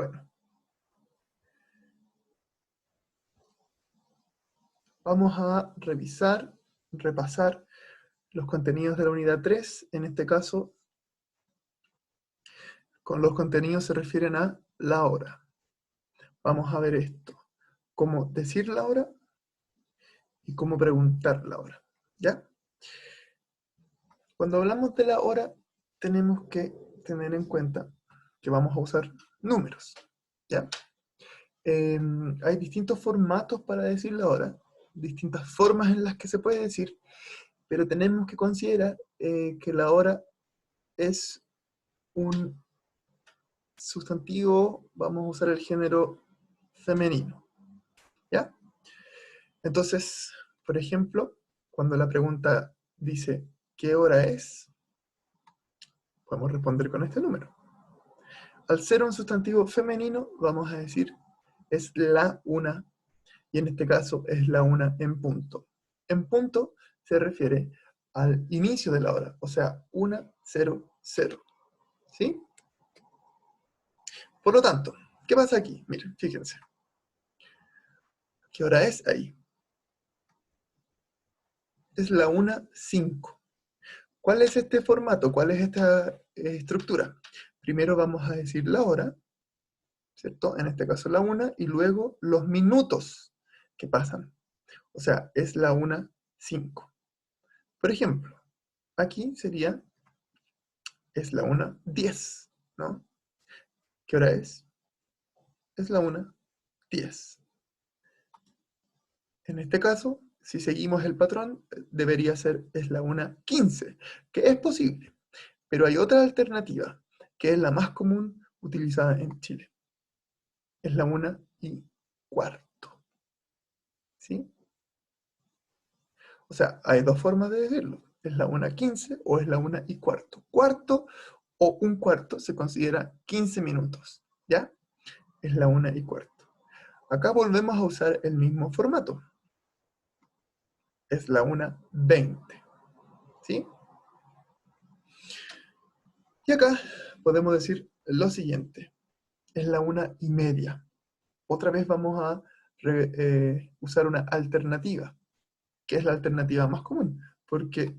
Bueno. Vamos a revisar, repasar los contenidos de la unidad 3, en este caso, con los contenidos se refieren a la hora. Vamos a ver esto, cómo decir la hora y cómo preguntar la hora, ¿ya? Cuando hablamos de la hora, tenemos que tener en cuenta que vamos a usar números, ¿ya? Hay distintos formatos para decir la hora, distintas formas en las que se puede decir, pero tenemos que considerar que la hora es un sustantivo, vamos a usar el género femenino, ¿ya? Entonces, por ejemplo, cuando la pregunta dice ¿qué hora es?, podemos responder con este número. Al ser un sustantivo femenino, vamos a decir es la una, y en este caso es la una en punto. En punto se refiere al inicio de la hora, o sea, 1:00, ¿sí? Por lo tanto, ¿qué pasa aquí? Miren, fíjense. ¿Qué hora es ahí? Es la 1:05. ¿Cuál es este formato? ¿Cuál es esta estructura? Primero vamos a decir la hora, ¿cierto? En este caso la 1, y luego los minutos que pasan. O sea, es la 1:05. Por ejemplo, aquí sería, es la 1:10, ¿no? ¿Qué hora es? Es la 1:10. En este caso, si seguimos el patrón, debería ser, es la 1:15, que es posible. Pero hay otra alternativa, que es la más común utilizada en Chile. Es la 1:15. ¿Sí? O sea, hay dos formas de decirlo. Es la 1:15 o es la 1:15. Cuarto o un cuarto se considera 15 minutos. ¿Ya? Es la 1:15. Acá volvemos a usar el mismo formato. Es la 1:20. ¿Sí? Y acá podemos decir lo siguiente. Es la 1:30. Otra vez vamos a usar una alternativa, que es la alternativa más común, porque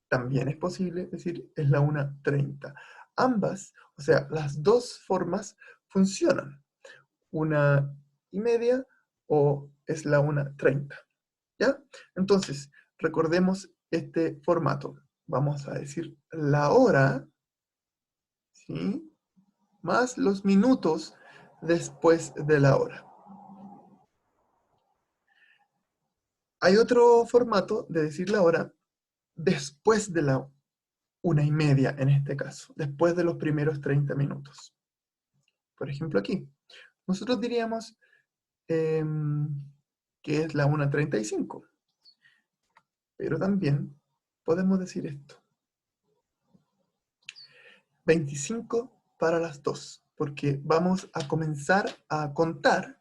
también es posible decir es la 1:30. Ambas, o sea, las dos formas funcionan. 1:30 o es la 1:30. ¿Ya? Entonces, recordemos este formato. Vamos a decir la hora, ¿sí?, más los minutos después de la hora. Hay otro formato de decir la hora después de la 1:30, en este caso, después de los primeros 30 minutos. Por ejemplo, aquí, nosotros diríamos que es la 1:35, pero también podemos decir esto. 25 para las 2, porque vamos a comenzar a contar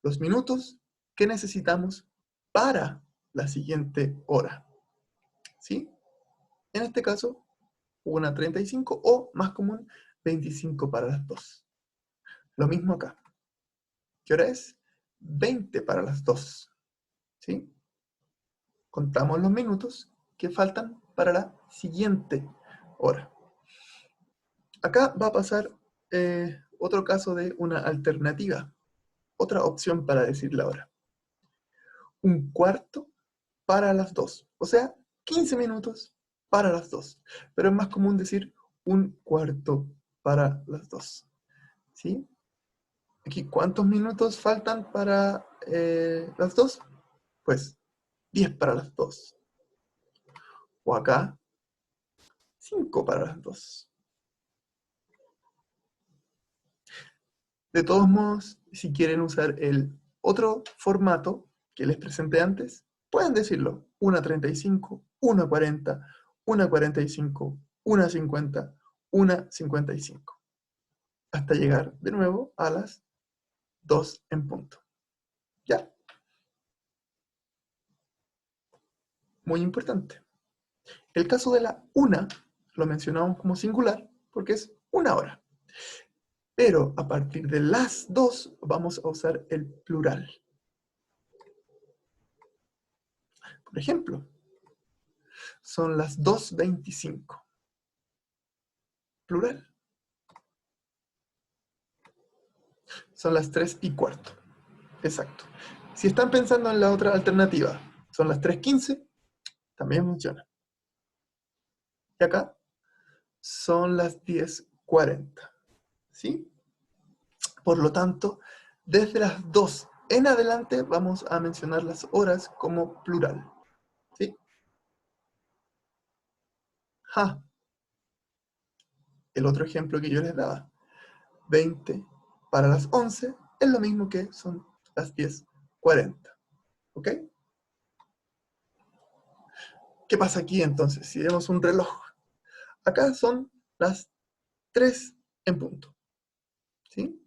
los minutos que necesitamos para la siguiente hora, ¿sí? En este caso, 1:35 o, más común, 25 para las 2. Lo mismo acá. ¿Qué hora es? 20 para las 2, ¿sí? Contamos los minutos que faltan para la siguiente hora. Acá va a pasar otro caso de una alternativa, otra opción para decir la hora. 1/4 para las 2, o sea, 15 minutos para las 2. Pero es más común decir 1/4 para las 2, ¿sí? Aquí, ¿cuántos minutos faltan para las 2? Pues 10 para las 2. O acá, 5 para las 2. De todos modos, si quieren usar el otro formato que les presenté antes, pueden decirlo. 1:35, 1:40, 1:45, 1:50, 1:55. Hasta llegar de nuevo a las 2 en punto. ¿Ya? Muy importante. El caso de la 1 lo mencionamos como singular porque es 1 hora. Pero a partir de las 2 vamos a usar el plural. Por ejemplo, son las 2:25. Plural. Son las 3:15. Exacto. Si están pensando en la otra alternativa, son las 3:15, también funciona. Y acá son las 10:40. ¿Sí? Por lo tanto, desde las 2 en adelante vamos a mencionar las horas como plural. ¿Sí? Ja. El otro ejemplo que yo les daba. 20 para las 11 es lo mismo que son las 10:40. ¿Ok? ¿Qué pasa aquí entonces? Si vemos un reloj. Acá son las 3 en punto. ¿Sí?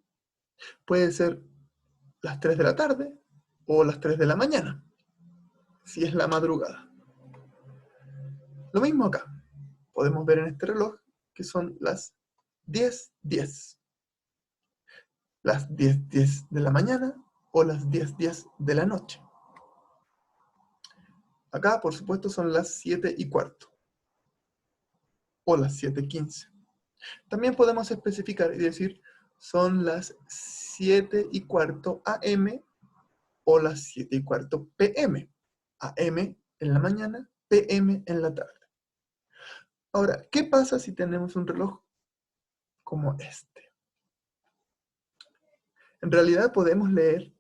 Puede ser las 3 de la tarde o las 3 de la mañana, si es la madrugada. Lo mismo acá. Podemos ver en este reloj que son las 10:10. Las 10:10 de la mañana o las 10:10 de la noche. Acá, por supuesto, son las 7:15 o las 7:15. También podemos especificar y decir son las 7:15 AM o las 7:15 PM. AM en la mañana, PM en la tarde. Ahora, ¿qué pasa si tenemos un reloj como este? En realidad podemos leer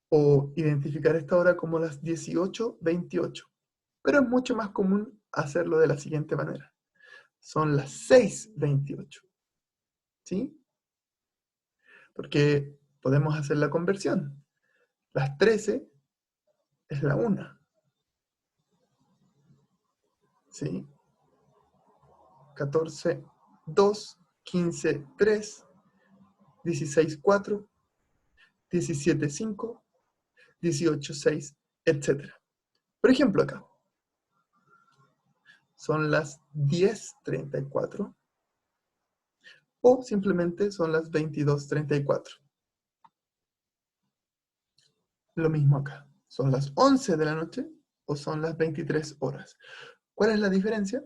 o identificar esta hora como las 18:28, pero es mucho más común hacerlo de la siguiente manera. Son las 6:28, ¿sí? Porque podemos hacer la conversión. Las 13 es la 1, ¿sí? 14, 2, 15, 3, 16, 4, 17, 5, 18, 6, etc. Por ejemplo, acá son las 10:34 o simplemente son las 22:34. Lo mismo acá. ¿Son las 11 de la noche o son las 23 horas? ¿Cuál es la diferencia?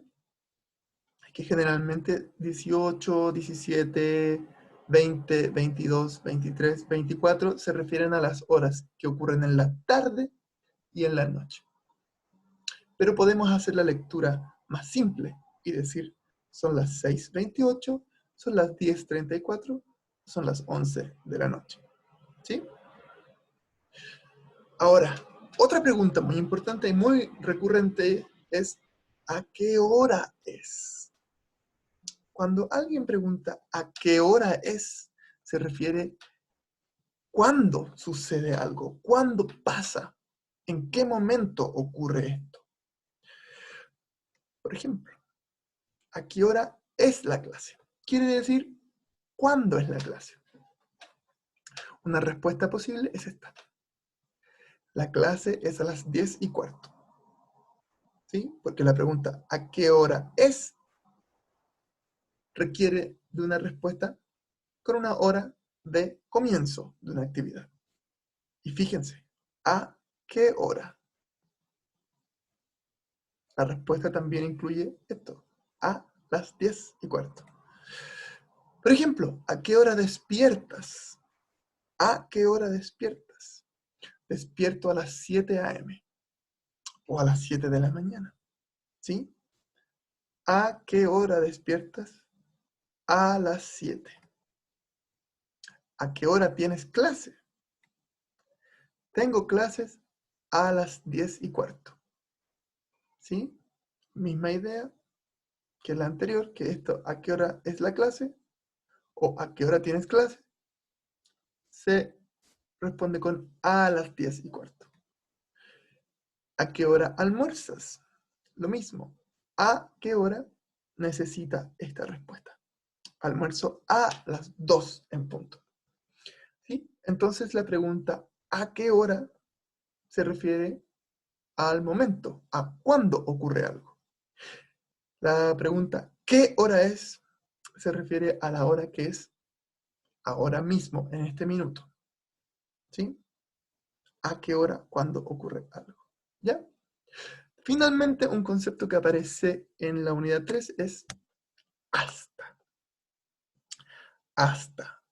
Que generalmente 18, 17, 20, 22, 23, 24 se refieren a las horas que ocurren en la tarde y en la noche. Pero podemos hacer la lectura más simple y decir, son las 6:28, son las 10:34, son las 11 de la noche. ¿Sí? Ahora, otra pregunta muy importante y muy recurrente es, ¿a qué hora es? Cuando alguien pregunta ¿a qué hora es? Se refiere cuándo sucede algo, cuándo pasa, en qué momento ocurre esto. Por ejemplo, ¿a qué hora es la clase? Quiere decir, ¿cuándo es la clase? Una respuesta posible es esta. La clase es a las 10:15. ¿Sí? Porque la pregunta ¿a qué hora es? Requiere de una respuesta con una hora de comienzo de una actividad. Y fíjense, ¿a qué hora? La respuesta también incluye esto, a las 10:15. Por ejemplo, ¿a qué hora despiertas? ¿A qué hora despiertas? Despierto a las 7 a.m. o a las 7 de la mañana. ¿Sí? ¿A qué hora despiertas? A las 7. ¿A qué hora tienes clase? Tengo clases a las 10:15. ¿Sí? Misma idea que la anterior, que esto, ¿a qué hora es la clase? O ¿a qué hora tienes clase? Se responde con a las 10:15. ¿A qué hora almuerzas? Lo mismo. ¿A qué hora necesita esta respuesta? Almuerzo a las 2 en punto. ¿Sí? Entonces la pregunta ¿a qué hora? Se refiere al momento, a cuándo ocurre algo. La pregunta ¿qué hora es? Se refiere a la hora que es ahora mismo, en este minuto. ¿Sí? ¿A qué hora? Cuando ocurre algo. ¿Ya? Finalmente, un concepto que aparece en la unidad 3 es hasta. Hasta.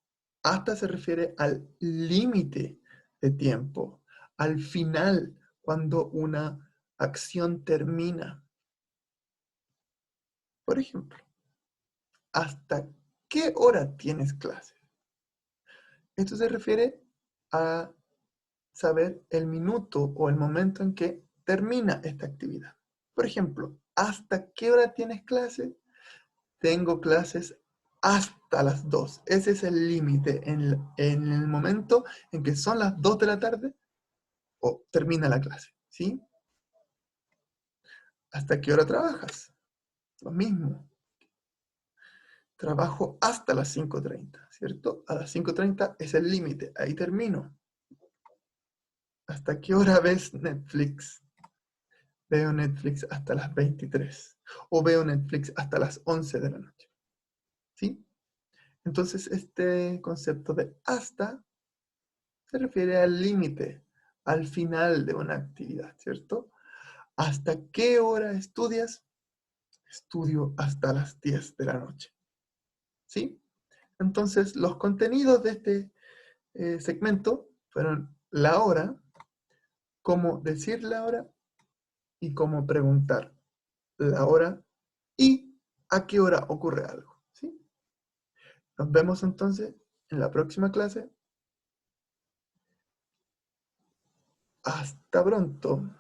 Hasta se refiere al límite de tiempo, al final, cuando una acción termina. Por ejemplo, ¿hasta qué hora tienes clase? Esto se refiere a saber el minuto o el momento en que termina esta actividad. Por ejemplo, ¿hasta qué hora tienes clase? Tengo clases hasta las 2. Ese es el límite en el momento en que son las 2 de la tarde o termina la clase, ¿sí? ¿Hasta qué hora trabajas? Lo mismo. Trabajo hasta las 5:30, ¿cierto? A las 5:30 es el límite, ahí termino. ¿Hasta qué hora ves Netflix? Veo Netflix hasta las 23. O veo Netflix hasta las 11 de la noche. ¿Sí? Entonces, este concepto de hasta se refiere al límite, al final de una actividad, ¿cierto? ¿Hasta qué hora estudias? Estudio hasta las 10 de la noche. ¿Sí? Entonces, los contenidos de este segmento fueron la hora, cómo decir la hora y cómo preguntar la hora y a qué hora ocurre algo. ¿Sí? Nos vemos entonces en la próxima clase. Hasta pronto.